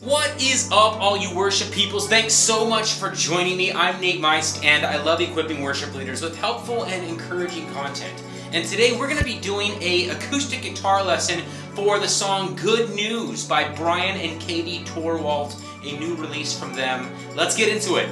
What is up, all you worship peoples? Thanks so much for joining me. I'm Nate Meist, and I love equipping worship leaders with helpful and encouraging content. And today we're going to be doing an acoustic guitar lesson for the song Good News by Bryan and Katie Torwalt, a new release from them. Let's get into it.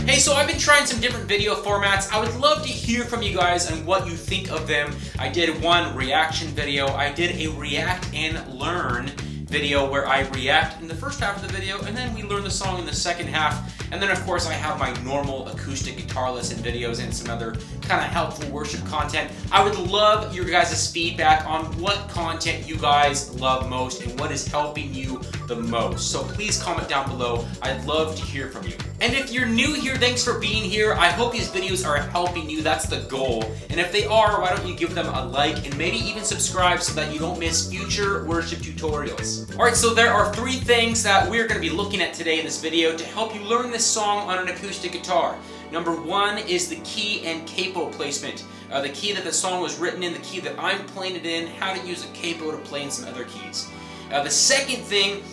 Hey, so I've been trying some different video formats. I would love to hear from you guys on what you think of them. I did one reaction video. I did a react and learn video where I react in the first half of the video and then we learn the song in the second half. And then of course I have my normal acoustic guitar lesson videos and some other kind of helpful worship content. I would love your guys' feedback on what content you guys love most and what is helping you the most. So please comment down below. I'd love to hear from you. And if you're new here, thanks for being here. I hope these videos are helping you. That's the goal. And if they are, why don't you give them a like and maybe even subscribe so that you don't miss future worship tutorials. Alright, so there are three things that we're going to be looking at today in this video to help you learn this song on an acoustic guitar. Number one is the key and capo placement. The key that the song was written in, the key that I'm playing it in, how to use a capo to play in some other keys. The second thing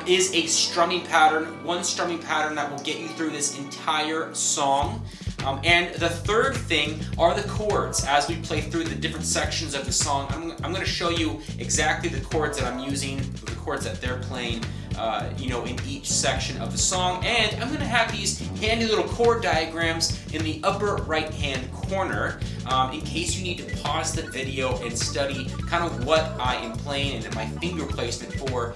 is a strumming pattern, one strumming pattern that will get you through this entire song. And the third thing are the chords. As we play through the different sections of the song, I'm going to show you exactly the chords that I'm using, the chords that they're playing, in each section of the song. And I'm going to have these handy little chord diagrams in the upper right-hand corner in case you need to pause the video and study kind of what I am playing and my finger placement for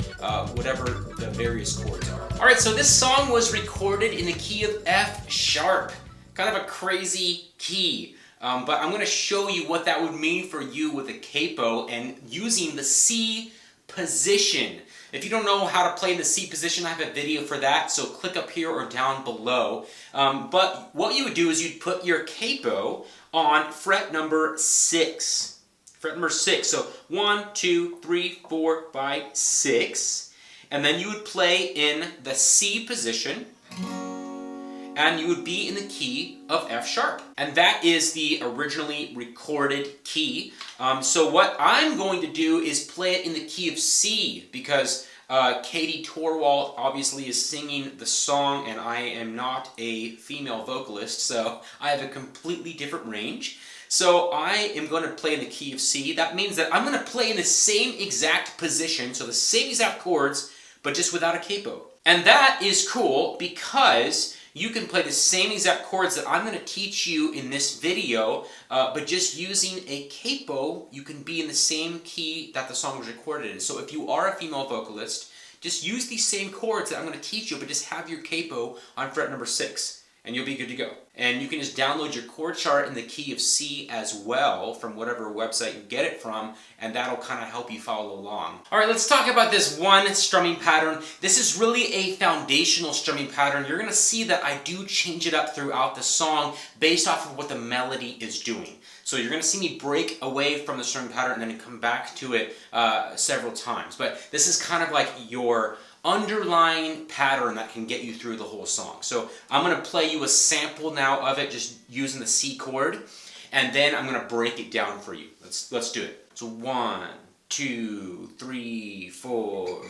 whatever the various chords are. Alright, so this song was recorded in the key of F sharp. Kind of a crazy key, but I'm going to show you what that would mean for you with a capo and using the C position. If you don't know how to play the C position, I have a video for that, so click up here or down below. But what you would do is you'd put your capo on fret number 6. Fret number 6, so 1, 2, 3, 4, 5, 6. And then you would play in the C position, and you would be in the key of F sharp. And that is the originally recorded key. So what I'm going to do is play it in the key of C because Katie Torwalt obviously is singing the song and I am not a female vocalist, so I have a completely different range. So I am going to play in the key of C. That means that I'm going to play in the same exact position, so the same exact chords, but just without a capo. And that is cool because you can play the same exact chords that I'm going to teach you in this video, but just using a capo, you can be in the same key that the song was recorded in. So if you are a female vocalist, just use these same chords that I'm going to teach you, but just have your capo on fret number 6, and you'll be good to go. And you can just download your chord chart in the key of C as well from whatever website you get it from, and that'll kind of help you follow along. Alright, let's talk about this one strumming pattern. This is really a foundational strumming pattern. You're going to see that I do change it up throughout the song based off of what the melody is doing. So you're going to see me break away from the strumming pattern and then come back to it several times. But this is kind of like your underlying pattern that can get you through the whole song. So I'm going to play you a sample now of it just using the C chord, and then I'm going to break it down for you. Let's do it. So 1, 2, 3, 4.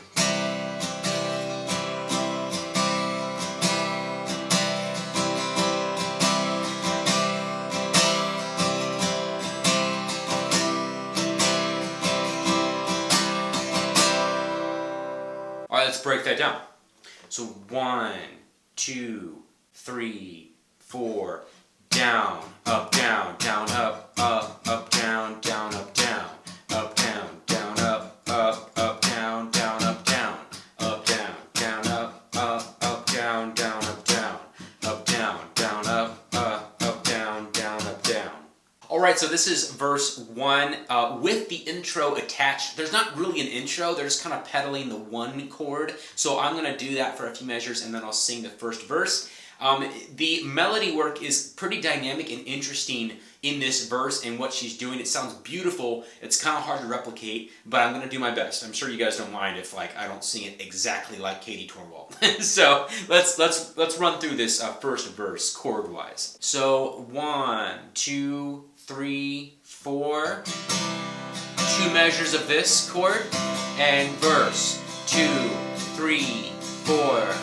Alright, let's break that down. So 1, 2, 3, 4, down, up, down, down, up, down, down, up, down, down, up, down, down, up, down, down, up, down, down, up, down, down, down, up, down, down, up, down. Alright, so this is verse 1 with the intro attached. There's not really an intro, they're just kind of pedaling the one chord. So I'm going to do that for a few measures and then I'll sing the first verse. The melody work is pretty dynamic and interesting in this verse and what she's doing. It sounds beautiful. It's kind of hard to replicate, but I'm going to do my best. I'm sure you guys don't mind if I don't sing it exactly like Katie Torwalt. So let's run through this first verse chord-wise. So 1, 2, 3, 4. 2 measures of this chord and verse 2, 3, 4.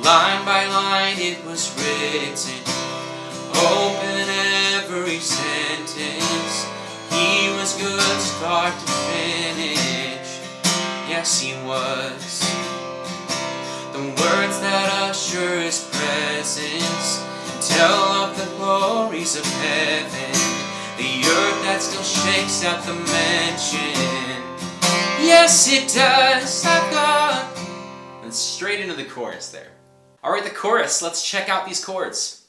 Line by line it was written, open every sentence. He was good start to finish. Yes, he was. The words that usher his presence tell of the glories of heaven, the earth that still shakes at the mention. Yes, it does. I've got. And straight into the chorus there. Alright, the chorus. Let's check out these chords.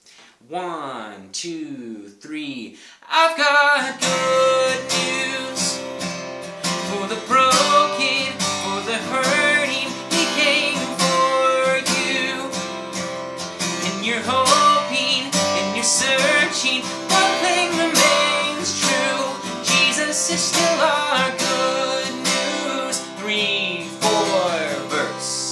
1, 2, 3. I've got good news for the broken, for the hurting. He came for you. And you're hoping, and you're searching. One thing remains true. Jesus is still our good news. 3, 4, verse.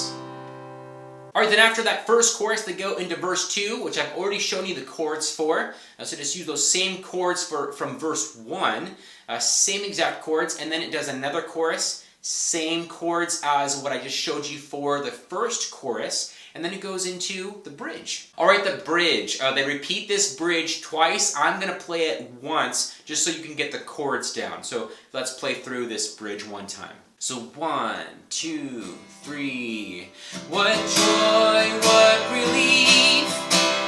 Alright, then after that first chorus, they go into verse 2, which I've already shown you the chords for. So just use those same chords from verse 1, same exact chords, and then it does another chorus, same chords as what I just showed you for the first chorus, and then it goes into the bridge. Alright, the bridge. They repeat this bridge twice. I'm going to play it once, just so you can get the chords down. So let's play through this bridge one time. So 1, 2, 3. What joy, what relief,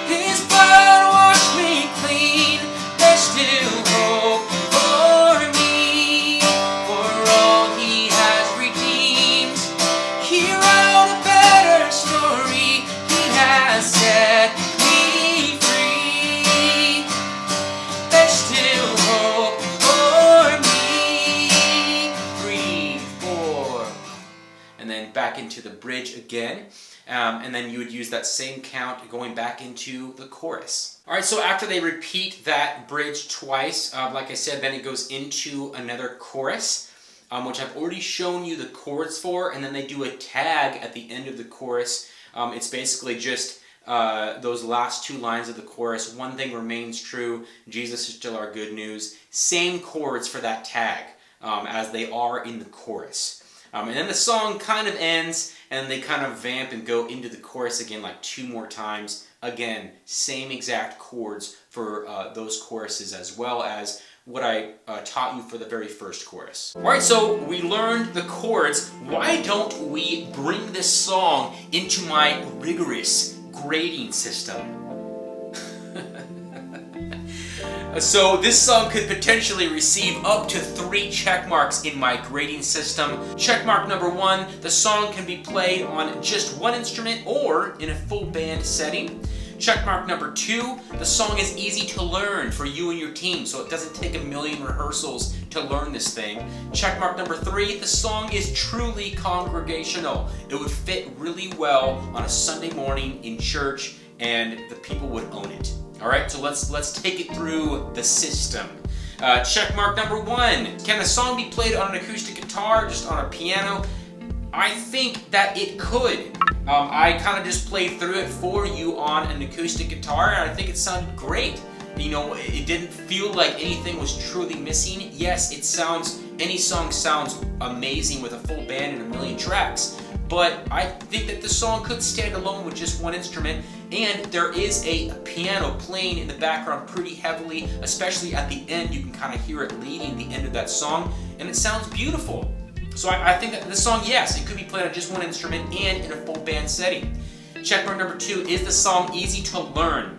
His blood washed me clean. There's still hope for me, for all He has redeemed. He wrote a better story, He has set me free. There's still hope for me. 3, 4. And then back into the bridge again. And then you would use that same count going back into the chorus. Alright, so after they repeat that bridge twice, like I said, then it goes into another chorus, which I've already shown you the chords for, and then they do a tag at the end of the chorus. It's basically just those last 2 lines of the chorus. One thing remains true, Jesus is still our good news. Same chords for that tag as they are in the chorus. And then the song kind of ends, and they kind of vamp and go into the chorus again like 2 more times. Again, same exact chords for those choruses as well as what I taught you for the very first chorus. Alright, so we learned the chords. Why don't we bring this song into my rigorous grading system? So this song could potentially receive up to 3 check marks in my grading system. Check mark number 1, the song can be played on just one instrument or in a full band setting. Check mark number 2, the song is easy to learn for you and your team, so it doesn't take a million rehearsals to learn this thing. Check mark number 3, the song is truly congregational. It would fit really well on a Sunday morning in church and the people would own it. Alright, so let's take it through the system. Check mark number 1. Can the song be played on an acoustic guitar, just on a piano? I think that it could. I kind of just played through it for you on an acoustic guitar, and I think it sounded great. You know, it didn't feel like anything was truly missing. Yes, any song sounds amazing with a full band and a million tracks. But I think that the song could stand alone with just one instrument, and there is a piano playing in the background pretty heavily, especially at the end. You can kind of hear it leading the end of that song, and it sounds beautiful. So I think that this song, yes, it could be played on just one instrument and in a full band setting. Check mark number 2, is the song easy to learn?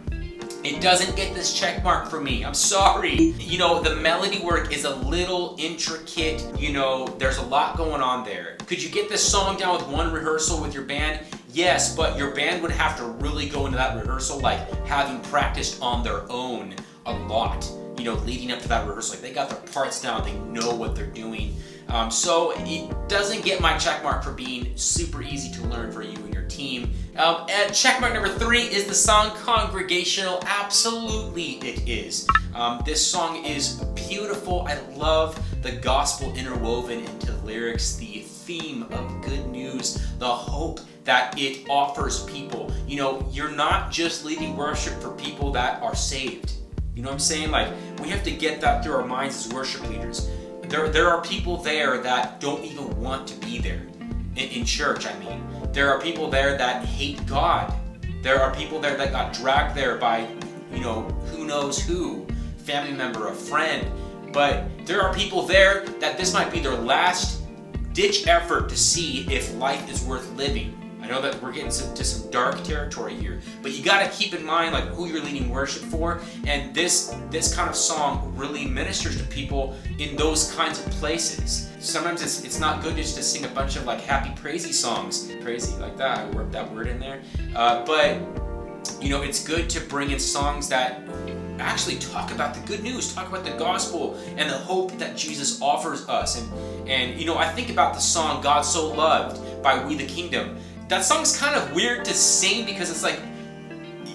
It doesn't get this check mark for me. I'm sorry. You know, the melody work is a little intricate. You know, there's a lot going on there. Could you get this song down with one rehearsal with your band? Yes, but your band would have to really go into that rehearsal like having practiced on their own a lot. leading up to that rehearsal. Like, they got their parts down, they know what they're doing. So it doesn't get my check mark for being super easy to learn for you and your team. And check mark number 3 is the song Congregational. Absolutely it is. This song is beautiful. I love the gospel interwoven into lyrics, the theme of good news, the hope that it offers people. You're not just leading worship for people that are saved. You know what I'm saying? Like, we have to get that through our minds as worship leaders. There are people there that don't even want to be there. In church, I mean. There are people there that hate God. There are people there that got dragged there by, who knows who, family member, a friend. But there are people there that this might be their last ditch effort to see if life is worth living. I know that we're getting to some dark territory here, but you got to keep in mind like who you're leading worship for, and this kind of song really ministers to people in those kinds of places. Sometimes it's not good just to sing a bunch of like happy praisey songs, praisey like that. I worked that word in there, but it's good to bring in songs that actually talk about the good news, talk about the gospel and the hope that Jesus offers us. And I think about the song God So Loved by We the Kingdom. That song's kind of weird to sing because it's like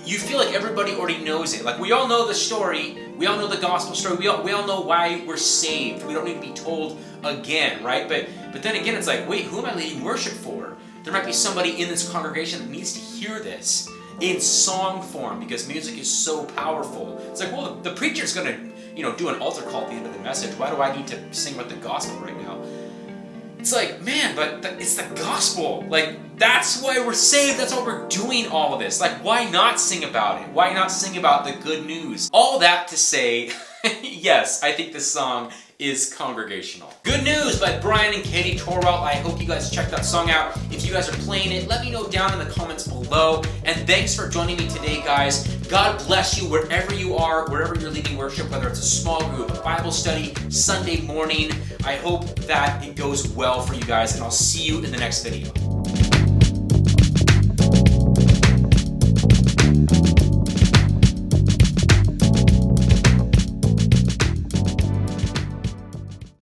you feel like everybody already knows it. Like, we all know the story, we all know the gospel story, we all know why we're saved. We don't need to be told again, right? But then again, it's like, wait, who am I leading worship for? There might be somebody in this congregation that needs to hear this in song form because music is so powerful. It's like, well, the preacher's gonna, do an altar call at the end of the message. Why do I need to sing about the gospel right now? It's like, man, but it's the gospel. Like, that's why we're saved. That's why we're doing all of this. Like, why not sing about it? Why not sing about the good news? All that to say, yes, I think this song is congregational. Good News by Bryan and Katie Torwalt. I hope you guys check that song out. If you guys are playing it, let me know down in the comments below. And thanks for joining me today, guys. God bless you wherever you are, wherever you're leading worship, whether it's a small group, a Bible study, Sunday morning. I hope that it goes well for you guys, and I'll see you in the next video.